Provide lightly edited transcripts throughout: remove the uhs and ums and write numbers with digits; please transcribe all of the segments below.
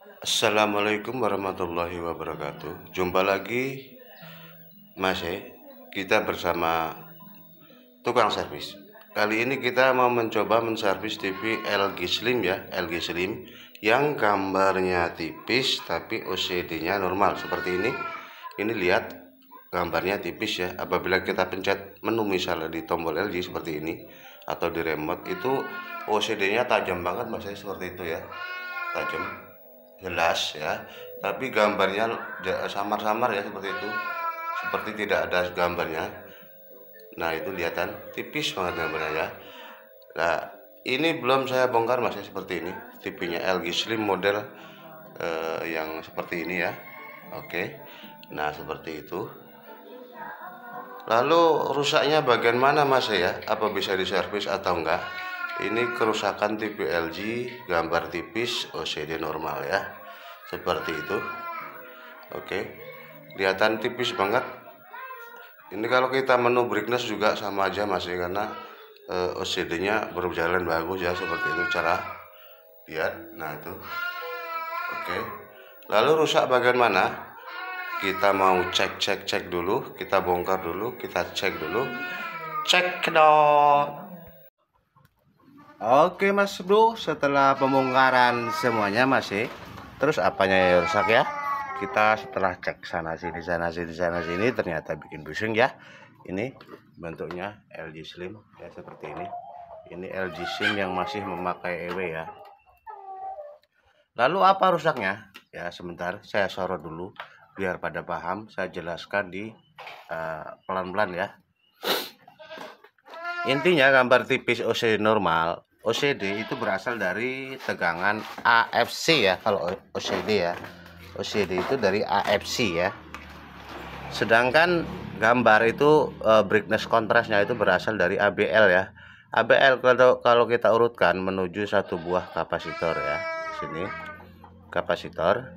Assalamualaikum warahmatullahi wabarakatuh. Jumpa lagi Mas kita bersama tukang servis. Kali ini kita mau mencoba menservis TV LG Slim ya, LG Slim yang gambarnya tipis tapi OCD-nya normal seperti ini. Ini lihat gambarnya tipis ya. Apabila kita pencet menu misalnya di tombol LG seperti ini atau di remote itu OCD-nya tajam banget Mas seperti itu ya. Tajam jelas ya, tapi gambarnya samar-samar ya seperti itu, seperti tidak ada gambarnya. Nah itu kelihatan tipis banget gambarnya ya. Nah ini belum saya bongkar masih seperti ini TV-nya LG Slim model yang seperti ini ya. Oke, nah seperti itu. Lalu rusaknya bagian mana Mas ya, apa bisa diservis atau enggak? Ini kerusakan TV LG gambar tipis OCD normal ya, seperti itu. Oke, kelihatan tipis banget. Ini kalau kita menu brightness juga sama aja masih karena OCD-nya berjalan bagus ya, seperti itu cara lihat. Nah itu oke. Lalu rusak bagian mana? Kita mau cek dulu, kita bongkar dulu, kita cek dulu. Cek dong. Oke Mas Bro, setelah pembongkaran semuanya masih, terus apanya yang rusak ya? Kita setelah cek sana sini ternyata bikin pusing ya. Ini bentuknya LG Slim ya seperti ini. Ini LG Slim yang masih memakai EW ya. Lalu apa rusaknya? Ya sebentar saya sorot dulu biar pada paham. Saya jelaskan di pelan-pelan ya. Intinya gambar tipis OCD normal. OCD itu berasal dari tegangan AFC ya. Kalau OCD ya, OCD itu dari AFC ya. Sedangkan gambar itu brightness kontrasnya itu berasal dari ABL ya. ABL kalau kita urutkan menuju satu buah kapasitor ya. Sini kapasitor,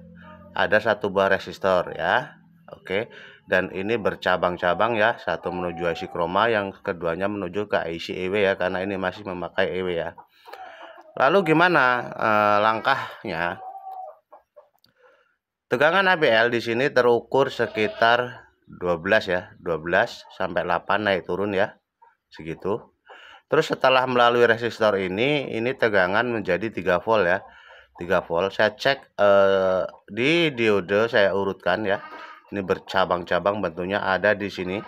ada satu buah resistor ya. Oke, dan ini bercabang-cabang ya, satu menuju IC chroma, yang keduanya menuju ke IC EW ya, karena ini masih memakai EW ya. Lalu gimana langkahnya? Tegangan ABL di sini terukur sekitar 12 ya, 12 sampai 8 naik turun ya, segitu. Terus setelah melalui resistor ini tegangan menjadi 3 volt ya, 3 volt. Saya cek di diode, saya urutkan ya. Ini bercabang-cabang bentuknya, ada di sini.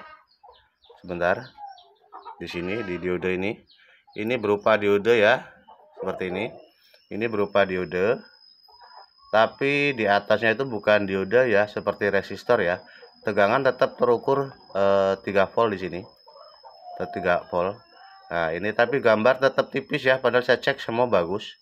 Sebentar. Di sini di diode ini. Ini berupa diode ya. Seperti ini. Ini berupa diode. Tapi di atasnya itu bukan diode ya, seperti resistor ya. Tegangan tetap terukur 3 volt di sini. 3 volt. Nah, ini tapi gambar tetap tipis ya, padahal saya cek semua bagus.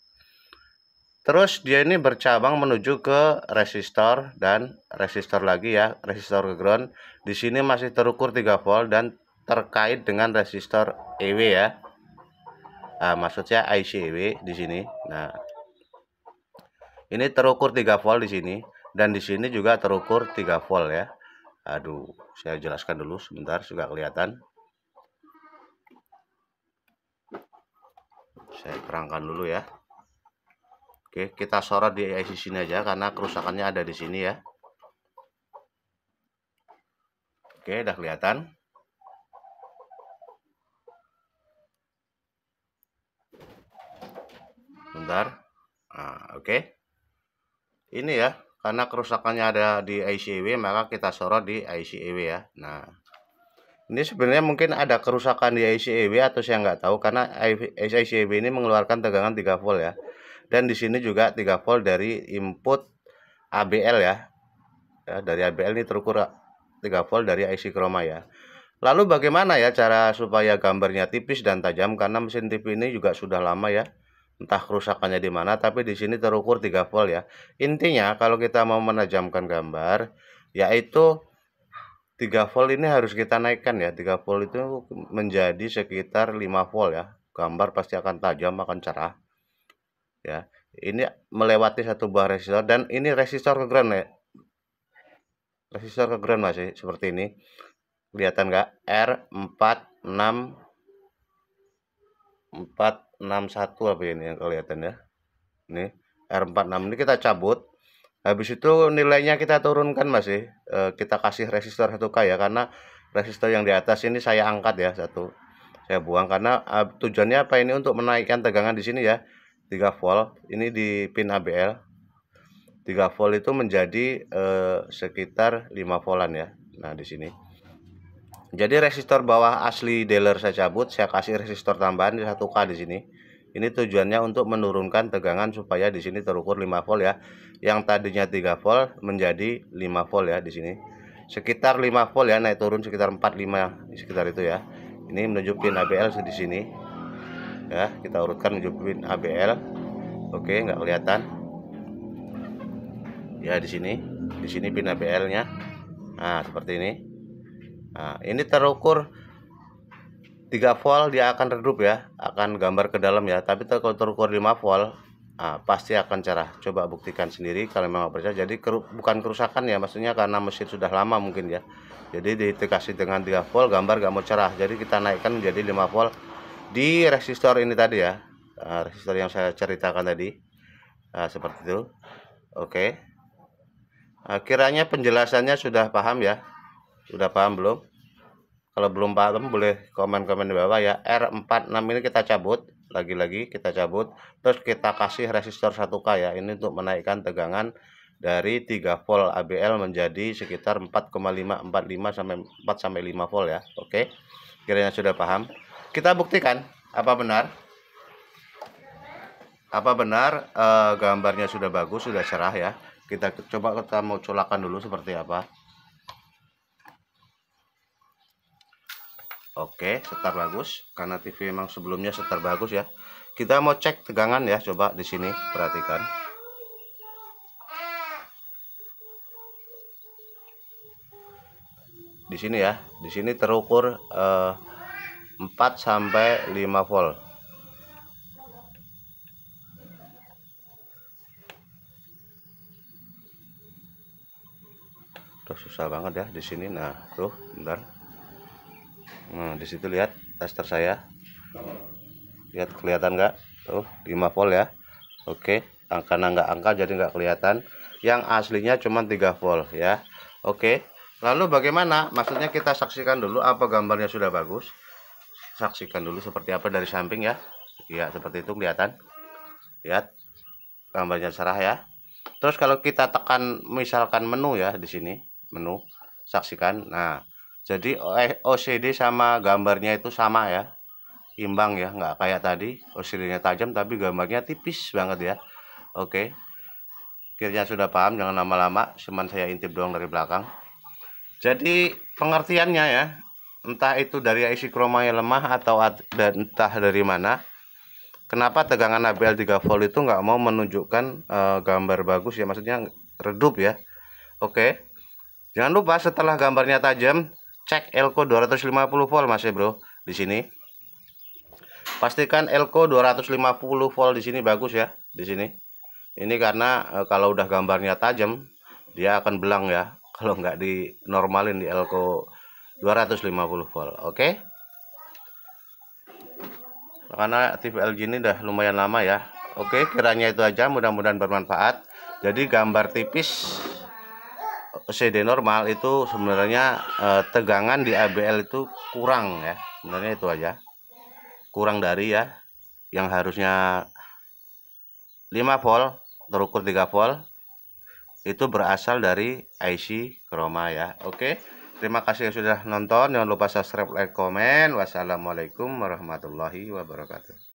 Terus dia ini bercabang menuju ke resistor dan resistor lagi ya, resistor ke ground. Di sini masih terukur 3 volt dan terkait dengan resistor EW ya. Nah, maksudnya IC EW di sini. Nah, ini terukur 3 volt di sini dan di sini juga terukur 3 volt ya. Aduh, saya jelaskan dulu sebentar juga kelihatan. Saya terangkan dulu ya. Oke, kita sorot di IC sini aja karena kerusakannya ada di sini ya. Oke, udah kelihatan. Bentar. Nah, oke. Ini ya, karena kerusakannya ada di ICEW, maka kita sorot di ICEW ya. Nah, ini sebenarnya mungkin ada kerusakan di ICEW atau saya nggak tahu, karena ICEW ini mengeluarkan tegangan 3 volt ya. Dan di sini juga 3 volt dari input ABL ya. Ya, dari ABL ini terukur 3 volt dari IC chroma ya. Lalu bagaimana ya cara supaya gambarnya tipis dan tajam, karena mesin TV ini juga sudah lama ya. Entah kerusakannya di mana, tapi di sini terukur 3 volt ya. Intinya kalau kita mau menajamkan gambar, yaitu 3 volt ini harus kita naikkan ya. 3 volt itu menjadi sekitar 5 volt ya. Gambar pasti akan tajam, akan cerah. Ya, ini melewati satu buah resistor dan ini resistor ke ground ya. Resistor ke ground masih seperti ini. Kelihatan nggak? R461 apa ini yang kelihatan ya. Ini R46 ini kita cabut. Habis itu nilainya kita turunkan Mas ya. Kita kasih resistor 1K ya, karena resistor yang di atas ini saya angkat ya, satu saya buang karena tujuannya apa, ini untuk menaikkan tegangan di sini ya, 3 volt ini di pin ABL. 3 volt itu menjadi sekitar 5 voltan ya. Nah di sini jadi resistor bawah asli dealer saya cabut, saya kasih resistor tambahan 1K di sini. Ini tujuannya untuk menurunkan tegangan supaya di sini terukur 5 volt ya. Yang tadinya 3 volt menjadi 5 volt ya di sini. Sekitar 5 volt ya, naik turun sekitar 45 sekitar itu ya. Ini menuju pin ABL di sini. Ya, kita urutkan menuju pin ABL. Oke, nggak kelihatan. Ya di sini. Di sini pin ABL-nya. Nah, seperti ini. Nah, ini terukur 3 volt, dia akan redup ya, akan gambar ke dalam ya. Tapi kalau terukur 5 volt, pasti akan cerah. Coba buktikan sendiri kalau memang percaya. Jadi bukan kerusakan ya, maksudnya karena mesin sudah lama mungkin ya. Jadi dikasih dengan 3 volt, gambar gak mau cerah. Jadi kita naikkan menjadi 5 volt di resistor ini tadi ya. Resistor yang saya ceritakan tadi. Seperti itu. Oke. Kiranya penjelasannya sudah paham ya. Sudah paham belum? Kalau belum paham boleh komen-komen di bawah ya. R46 ini kita cabut, lagi-lagi kita cabut, terus kita kasih resistor 1K ya. Ini untuk menaikkan tegangan dari 3 volt ABL menjadi sekitar 4,545 sampai 4 sampai 5 volt ya. Oke. Kiranya sudah paham. Kita buktikan apa benar? Apa benar gambarnya sudah bagus, sudah cerah ya. Kita coba, kita mau colakan dulu seperti apa. Oke, setar bagus karena TV memang sebelumnya setar bagus ya. Kita mau cek tegangan ya, coba di sini perhatikan. Di sini ya, di sini terukur 4 sampai 5 volt. Tuh susah banget ya di sini. Nah, tuh bentar. Nah, di situ lihat tester saya. Lihat kelihatan nggak? Tuh 5 volt ya. Oke, karena nggak angka jadi nggak kelihatan. Yang aslinya cuma 3 volt ya. Oke. Lalu bagaimana? Maksudnya kita saksikan dulu apa gambarnya sudah bagus. Saksikan dulu seperti apa dari samping ya. Ya, seperti itu kelihatan. Lihat gambarnya cerah ya. Terus kalau kita tekan misalkan menu ya di sini, menu, saksikan. Nah, jadi OCD sama gambarnya itu sama ya, imbang ya, nggak kayak tadi OCD-nya tajam tapi gambarnya tipis banget ya. Oke, kiranya sudah paham, jangan lama-lama, cuman saya intip doang dari belakang. Jadi pengertiannya ya, entah itu dari IC chroma-nya lemah atau entah dari mana, kenapa tegangan ABL 3 volt itu nggak mau menunjukkan gambar bagus ya, maksudnya redup ya. Oke, jangan lupa setelah gambarnya tajam, cek elko 250 volt Mas ya bro. Di sini pastikan elko 250 volt di sini bagus ya. Di sini ini karena kalau udah gambarnya tajam dia akan belang ya, kalau nggak dinormalin di elko 250 volt. Oke, karena TV LG ini udah lumayan lama ya. Oke, kiranya itu aja, mudah-mudahan bermanfaat. Jadi gambar tipis CD normal itu sebenarnya tegangan di ABL itu kurang ya, sebenarnya itu aja, kurang dari ya yang harusnya 5 volt terukur 3 volt, itu berasal dari IC chroma ya. Oke, terima kasih yang sudah nonton, jangan lupa subscribe, like, komen. Wassalamualaikum warahmatullahi wabarakatuh.